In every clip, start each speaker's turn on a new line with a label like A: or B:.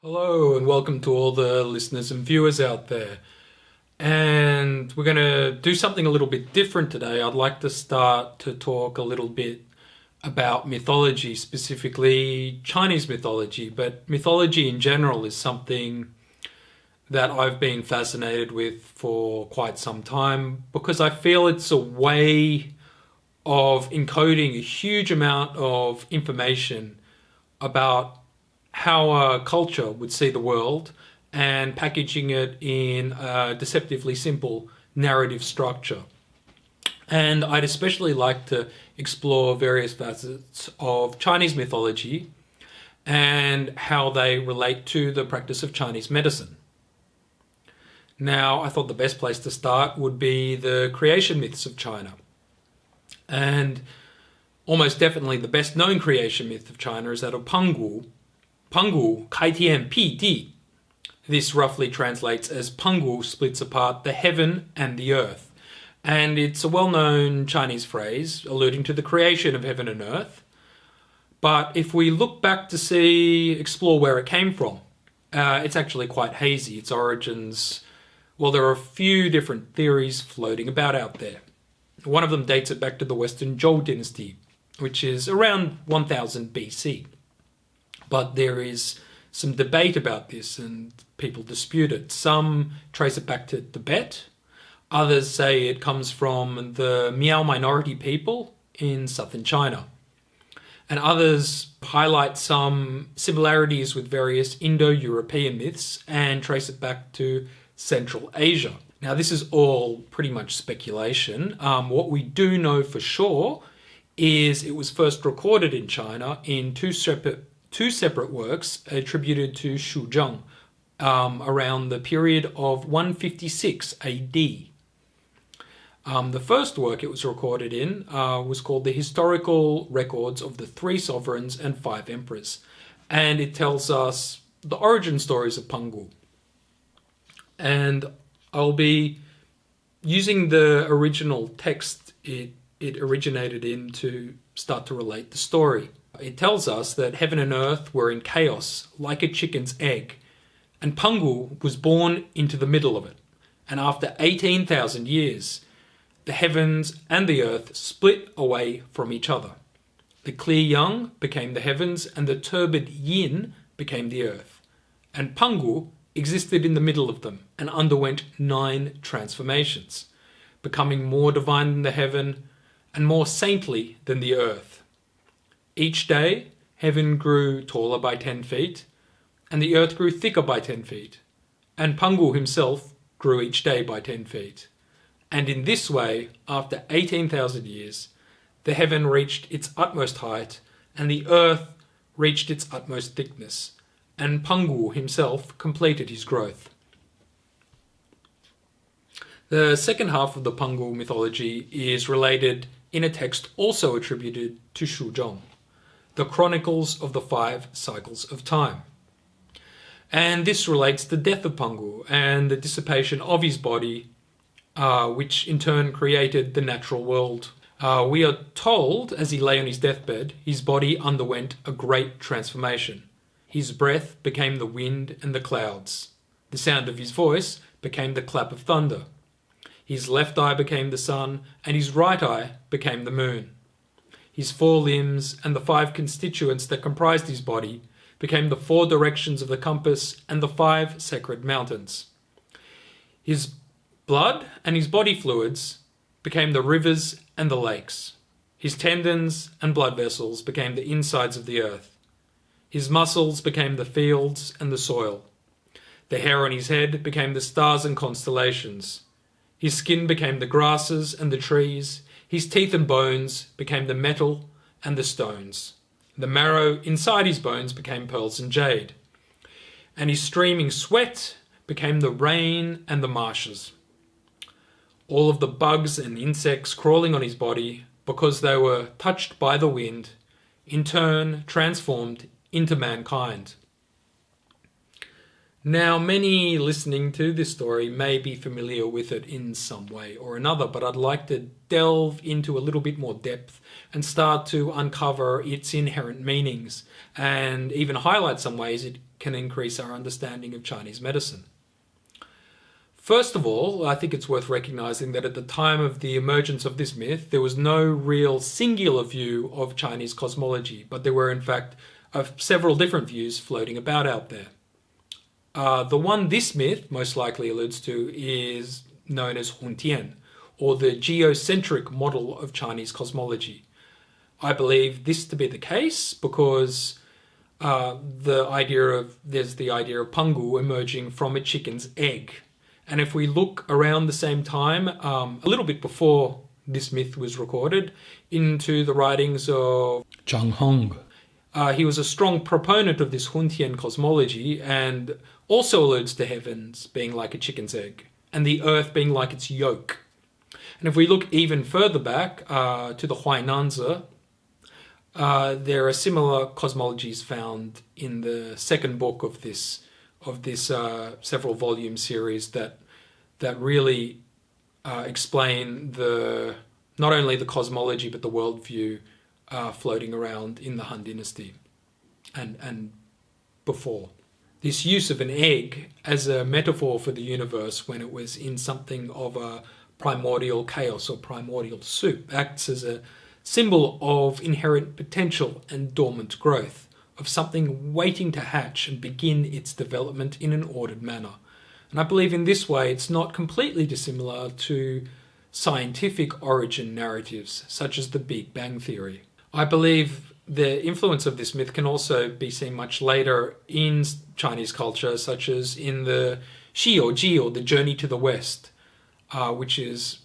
A: Hello and welcome to all the listeners and viewers out there. And we're going to do something a little bit different today. I'd like to start to talk a little bit about mythology, specifically Chinese mythology. But mythology in general is something that I've been fascinated with for quite some time because I feel it's a way of encoding a huge amount of information about how a culture would see the world and packaging it in a deceptively simple narrative structure. And I'd especially like to explore various facets of Chinese mythology and how they relate to the practice of Chinese medicine. Now, I thought the best place to start would be the creation myths of China. And almost definitely the best known creation myth of China is that of Pangu, Kaitian Pi. This roughly translates as Pangu splits apart the heaven and the earth. And it's a well-known Chinese phrase alluding to the creation of heaven and earth. But if we look back to explore where it came from, it's actually quite hazy. Its origins, well, there are a few different theories floating about out there. One of them dates it back to the Western Zhou dynasty, which is around 1000 BC. But there is some debate about this and people dispute it. Some trace it back to Tibet. Others say it comes from the Miao minority people in southern China. And others highlight some similarities with various Indo-European myths and trace it back to Central Asia. Now, this is all pretty much speculation. What we do know for sure is it was first recorded in China in two separate works attributed to Shuzheng around the period of 156 AD. The first work it was recorded in was called The Historical Records of the Three Sovereigns and Five Emperors, and it tells us the origin stories of Pangu. And I'll be using the original text it originated in to start to relate the story. It tells us that heaven and earth were in chaos, like a chicken's egg, and Pangu was born into the middle of it. And after 18,000 years, the heavens and the earth split away from each other. The clear yang became the heavens, and the turbid yin became the earth. And Pangu existed in the middle of them and underwent 9 transformations, becoming more divine than the heaven and more saintly than the earth. Each day, heaven grew taller by 10 feet, and the earth grew thicker by 10 feet, and Pangu himself grew each day by 10 feet. And in this way, after 18,000 years, the heaven reached its utmost height, and the earth reached its utmost thickness, and Pangu himself completed his growth. The second half of the Pangu mythology is related in a text also attributed to Shuzheng, the Chronicles of the Five Cycles of Time. And this relates to the death of Pangu and the dissipation of his body, which in turn created the natural world. We are told, as he lay on his deathbed, his body underwent a great transformation. His breath became the wind and the clouds. The sound of his voice became the clap of thunder. His left eye became the sun, and his right eye became the moon. His 4 limbs and the 5 constituents that comprised his body became the 4 directions of the compass and the 5 sacred mountains. His blood and his body fluids became the rivers and the lakes. His tendons and blood vessels became the insides of the earth. His muscles became the fields and the soil. The hair on his head became the stars and constellations. His skin became the grasses and the trees. His teeth and bones became the metal and the stones. The marrow inside his bones became pearls and jade. And his streaming sweat became the rain and the marshes. All of the bugs and insects crawling on his body, because they were touched by the wind, in turn transformed into mankind. Now, many listening to this story may be familiar with it in some way or another, but I'd like to delve into a little bit more depth and start to uncover its inherent meanings and even highlight some ways it can increase our understanding of Chinese medicine. First of all, I think it's worth recognizing that at the time of the emergence of this myth, there was no real singular view of Chinese cosmology, but there were in fact several different views floating about out there. The one this myth most likely alludes to is known as Huntian, or the Geocentric model of Chinese cosmology. I believe this to be the case because there's the idea of Pangu emerging from a chicken's egg. And if we look around the same time, a little bit before this myth was recorded, into the writings of Zhang Hong, he was a strong proponent of this Huntian cosmology and also alludes to heavens being like a chicken's egg and the earth being like its yolk. And if we look even further back to the Huainanzi, there are similar cosmologies found in the second book of this several volume series that really explain not only the cosmology but the worldview floating around in the Han Dynasty and before. This use of an egg as a metaphor for the universe when it was in something of a primordial chaos or primordial soup acts as a symbol of inherent potential and dormant growth, of something waiting to hatch and begin its development in an ordered manner. And I believe in this way it's not completely dissimilar to scientific origin narratives such as the Big Bang Theory. I believe the influence of this myth can also be seen much later in Chinese culture, such as in the Xiaoji, or the Journey to the West, which is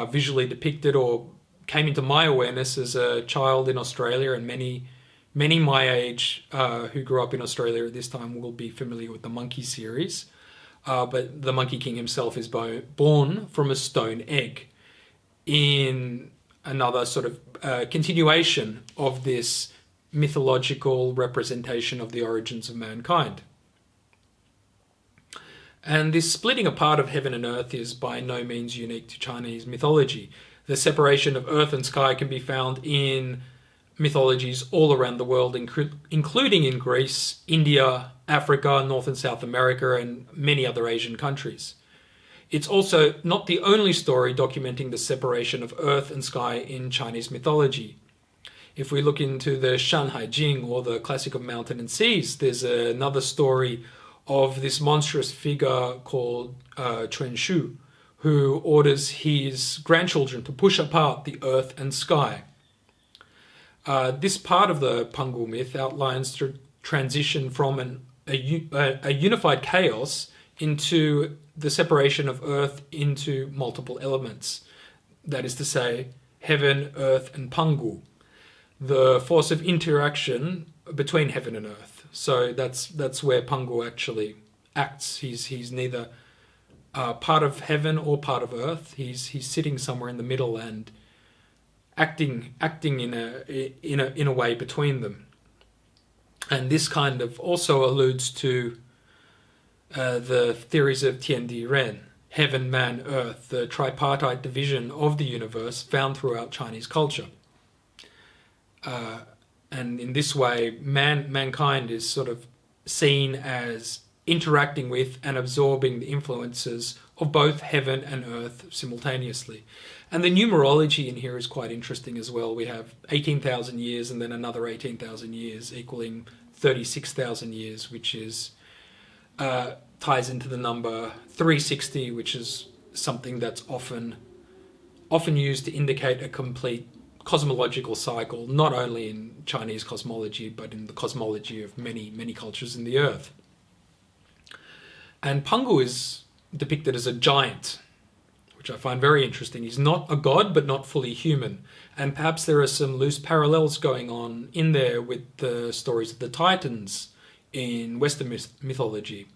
A: visually depicted or came into my awareness as a child in Australia, and many my age who grew up in Australia at this time will be familiar with the Monkey series. But the Monkey King himself is born from a stone egg in another sort of continuation of this mythological representation of the origins of mankind. And this splitting apart of heaven and earth is by no means unique to Chinese mythology. The separation of earth and sky can be found in mythologies all around the world, including in Greece, India, Africa, North and South America, and many other Asian countries. It's also not the only story documenting the separation of earth and sky in Chinese mythology. If we look into the Shanhai Jing, or the Classic of Mountain and Seas, there's another story of this monstrous figure called Chuan Shu, who orders his grandchildren to push apart the earth and sky. This part of the Pangu myth outlines the transition from a unified chaos into the separation of earth into multiple elements. That is to say, heaven, earth, and Pangu, the force of interaction between heaven and earth. So that's where Pangu actually acts. He's neither part of heaven or part of earth. He's sitting somewhere in the middle and acting in a way between them. And this kind of also alludes to the theories of Tian Di Ren, heaven, man, earth, the tripartite division of the universe found throughout Chinese culture. And in this way, mankind is sort of seen as interacting with and absorbing the influences of both heaven and earth simultaneously. And the numerology in here is quite interesting as well. We have 18,000 years and then another 18,000 years equaling 36,000 years, which is ties into the number 360, which is something that's often used to indicate a complete cosmological cycle, not only in Chinese cosmology, but in the cosmology of many cultures in the earth. And Pangu is depicted as a giant, which I find very interesting. He's not a god, but not fully human. And perhaps there are some loose parallels going on in there with the stories of the Titans in Western mythology.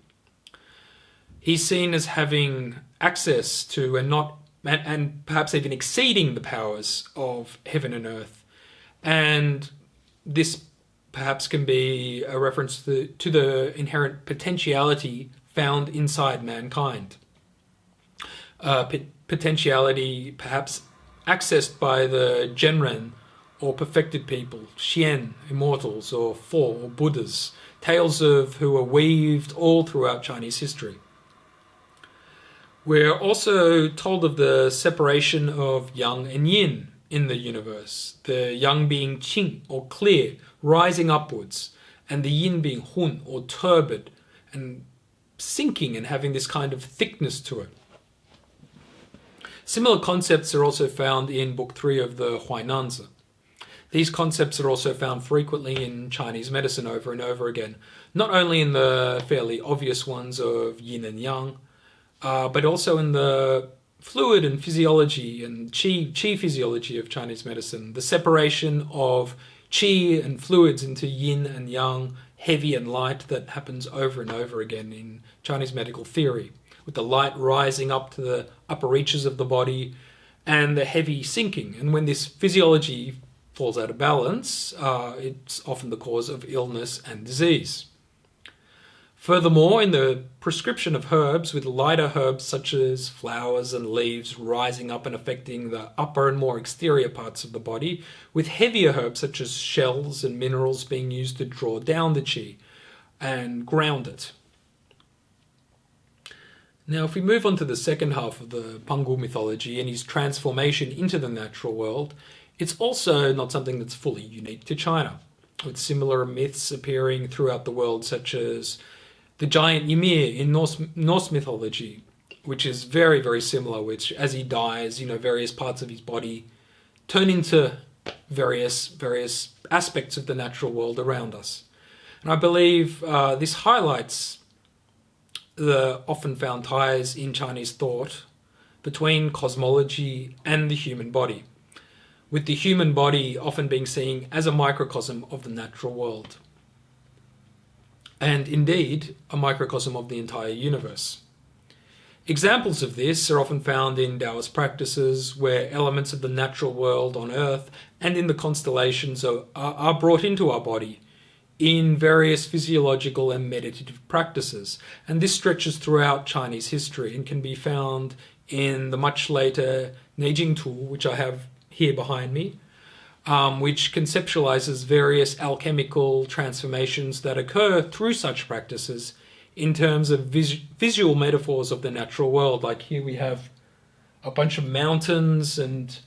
A: He's seen as having access to and perhaps even exceeding the powers of heaven and earth. And this perhaps can be a reference to the inherent potentiality found inside mankind. Potentiality perhaps accessed by the Genren, or perfected people, Xian, immortals, or Fo, or Buddhas, tales of who are weaved all throughout Chinese history. We're also told of the separation of yang and yin in the universe, the yang being qing, or clear, rising upwards, and the yin being hun, or turbid, and sinking and having this kind of thickness to it. Similar concepts are also found in Book 3 of the Huainanzi. These concepts are also found frequently in Chinese medicine over and over again, not only in the fairly obvious ones of yin and yang, but also in the fluid and physiology and qi physiology of Chinese medicine, the separation of qi and fluids into yin and yang, heavy and light, that happens over and over again in Chinese medical theory, with the light rising up to the upper reaches of the body and the heavy sinking. And when this physiology falls out of balance, it's often the cause of illness and disease. Furthermore, in the prescription of herbs, with lighter herbs such as flowers and leaves rising up and affecting the upper and more exterior parts of the body, with heavier herbs such as shells and minerals being used to draw down the qi and ground it. Now, if we move on to the second half of the Pangu mythology and his transformation into the natural world, it's also not something that's fully unique to China, with similar myths appearing throughout the world, such as the giant Ymir in Norse mythology, which is very, very similar, which as he dies, various parts of his body turn into various aspects of the natural world around us. And I believe this highlights the often found ties in Chinese thought between cosmology and the human body, with the human body often being seen as a microcosm of the natural world, and indeed a microcosm of the entire universe. Examples of this are often found in Taoist practices, where elements of the natural world on Earth and in the constellations are brought into our body in various physiological and meditative practices. And this stretches throughout Chinese history and can be found in the much later Neijing tool, which I have here behind me, which conceptualizes various alchemical transformations that occur through such practices in terms of visual metaphors of the natural world. Like here we have a bunch of mountains and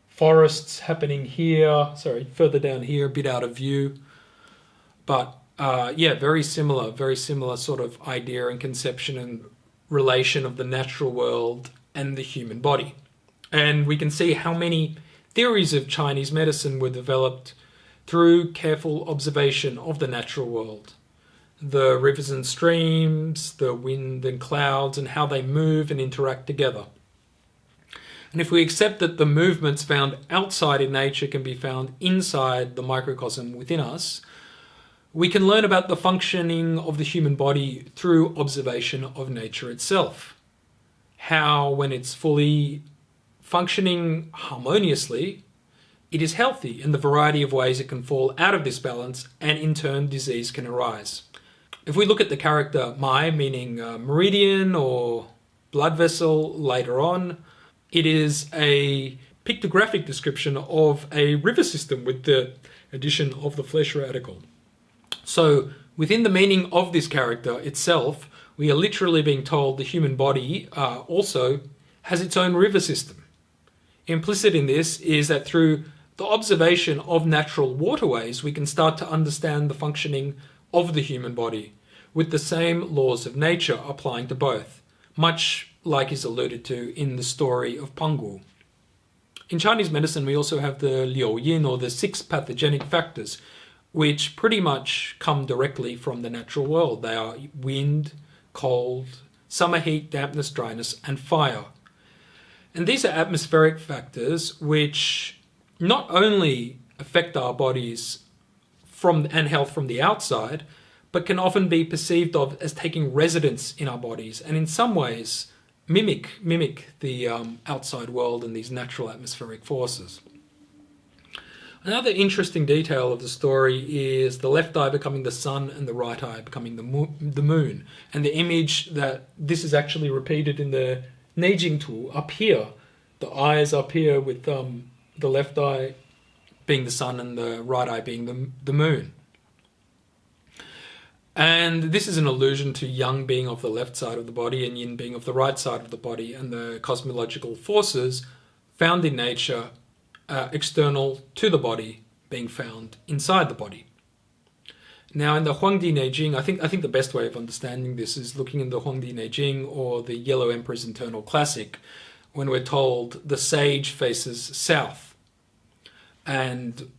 A: forests happening here. Sorry, further down here, a bit out of view. But very similar sort of idea and conception and relation of the natural world and the human body. And we can see how many theories of Chinese medicine were developed through careful observation of the natural world. The rivers and streams, the wind and clouds, and how they move and interact together. And if we accept that the movements found outside in nature can be found inside the microcosm within us, we can learn about the functioning of the human body through observation of nature itself. How, when it's fully functioning harmoniously, it is healthy in the variety of ways it can fall out of this balance, and in turn disease can arise. If we look at the character Mai, meaning meridian or blood vessel later on, it is a pictographic description of a river system with the addition of the flesh radical. So within the meaning of this character itself, we are literally being told the human body also has its own river system. Implicit in this is that through the observation of natural waterways, we can start to understand the functioning of the human body, with the same laws of nature applying to both, much like is alluded to in the story of Pangu. In Chinese medicine, we also have the Liu Yin, or the 6 pathogenic factors, which pretty much come directly from the natural world. They are wind, cold, summer heat, dampness, dryness, and fire. And these are atmospheric factors which not only affect our bodies and health from the outside, but can often be perceived of as taking residence in our bodies, and in some ways mimic the outside world and these natural atmospheric forces. Another interesting detail of the story is the left eye becoming the sun and the right eye becoming the moon. And the image that this is actually repeated in the Neijing tool up here. The eyes up here with the left eye being the sun and the right eye being the moon. And this is an allusion to yang being of the left side of the body and yin being of the right side of the body, and the cosmological forces found in nature external to the body being found inside the body. Now in the Huangdi Neijing, I think the best way of understanding this is looking in the Huangdi Neijing or the Yellow Emperor's Internal Classic, when we're told the sage faces south. And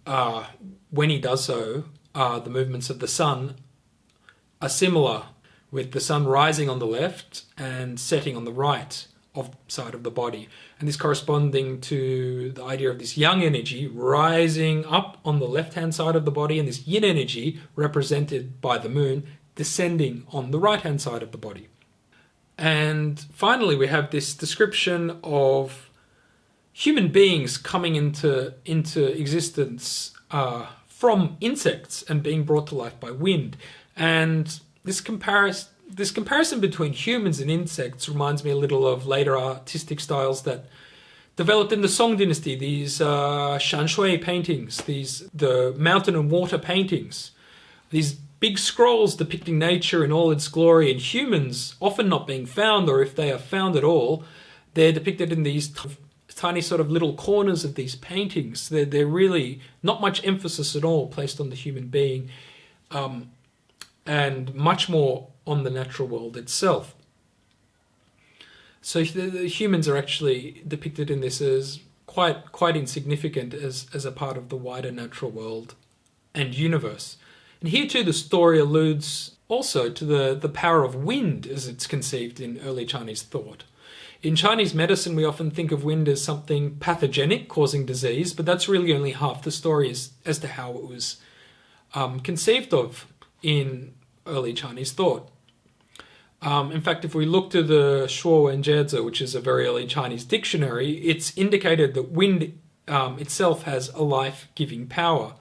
A: when he does so, the movements of the sun are similar, with the sun rising on the left and setting on the right side of the body. And this corresponding to the idea of this yang energy rising up on the left-hand side of the body, and this yin energy, represented by the moon, descending on the right-hand side of the body. And finally, we have this description of human beings coming into existence from insects and being brought to life by wind. And this comparison between humans and insects reminds me a little of later artistic styles that developed in the Song dynasty, these Shanshui paintings, the mountain and water paintings, these big scrolls depicting nature in all its glory, and humans often not being found, or if they are found at all, they're depicted in these tiny sort of little corners of these paintings. They're really not much emphasis at all placed on the human being, and much more on the natural world itself. So the humans are actually depicted in this as quite insignificant as a part of the wider natural world and universe. And here too the story alludes also to the power of wind as it's conceived in early Chinese thought. In Chinese medicine, we often think of wind as something pathogenic, causing disease, but that's really only half the story as to how it was conceived of in early Chinese thought. In fact, if we look to the Shuo Wenjiezi, which is a very early Chinese dictionary, it's indicated that wind itself has a life-giving power.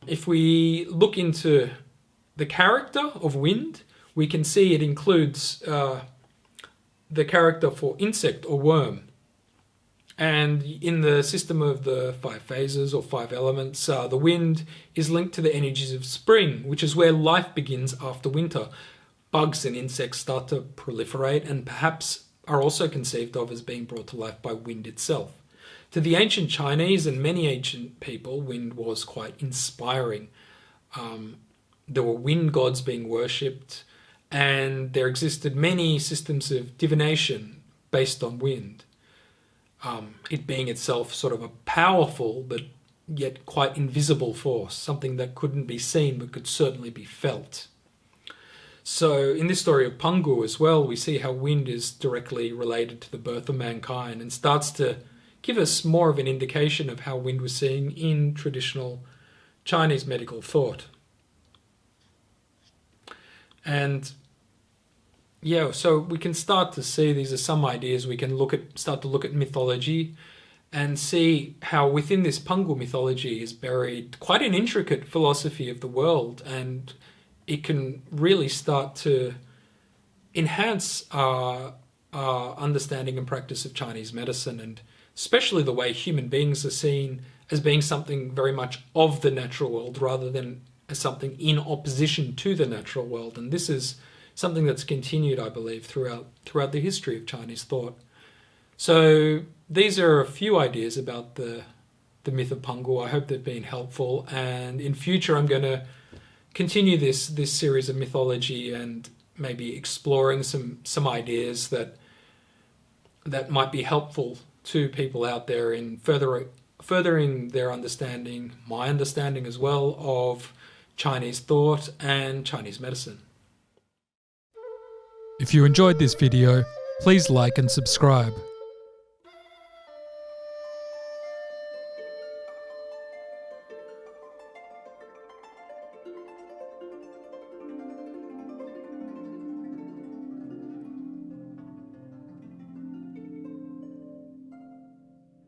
A: If we look into the character of wind, we can see it includes the character for insect or worm. And in the system of the 5 phases or 5 elements, the wind is linked to the energies of spring, which is where life begins after winter. Bugs and insects start to proliferate and perhaps are also conceived of as being brought to life by wind itself. To the ancient Chinese and many ancient people, wind was quite inspiring. There were wind gods being worshipped, and there existed many systems of divination based on wind. It being itself sort of a powerful but yet quite invisible force, something that couldn't be seen but could certainly be felt. So in this story of Pangu as well, we see how wind is directly related to the birth of mankind and starts to give us more of an indication of how wind was seen in traditional Chinese medical thought. And yeah, so we can start to see these are some ideas. We can start to look at mythology and see how within this Pangu mythology is buried quite an intricate philosophy of the world, and it can really start to enhance our understanding and practice of Chinese medicine, and especially the way human beings are seen as being something very much of the natural world rather than as something in opposition to the natural world. And this is something that's continued, I believe, throughout the history of Chinese thought. So these are a few ideas about the myth of Pangu. I hope they've been helpful, and in future I'm going to continue this series of mythology and maybe exploring some ideas that might be helpful to people out there in furthering their understanding, my understanding as well, of Chinese thought and Chinese medicine.
B: If you enjoyed this video, please like and subscribe.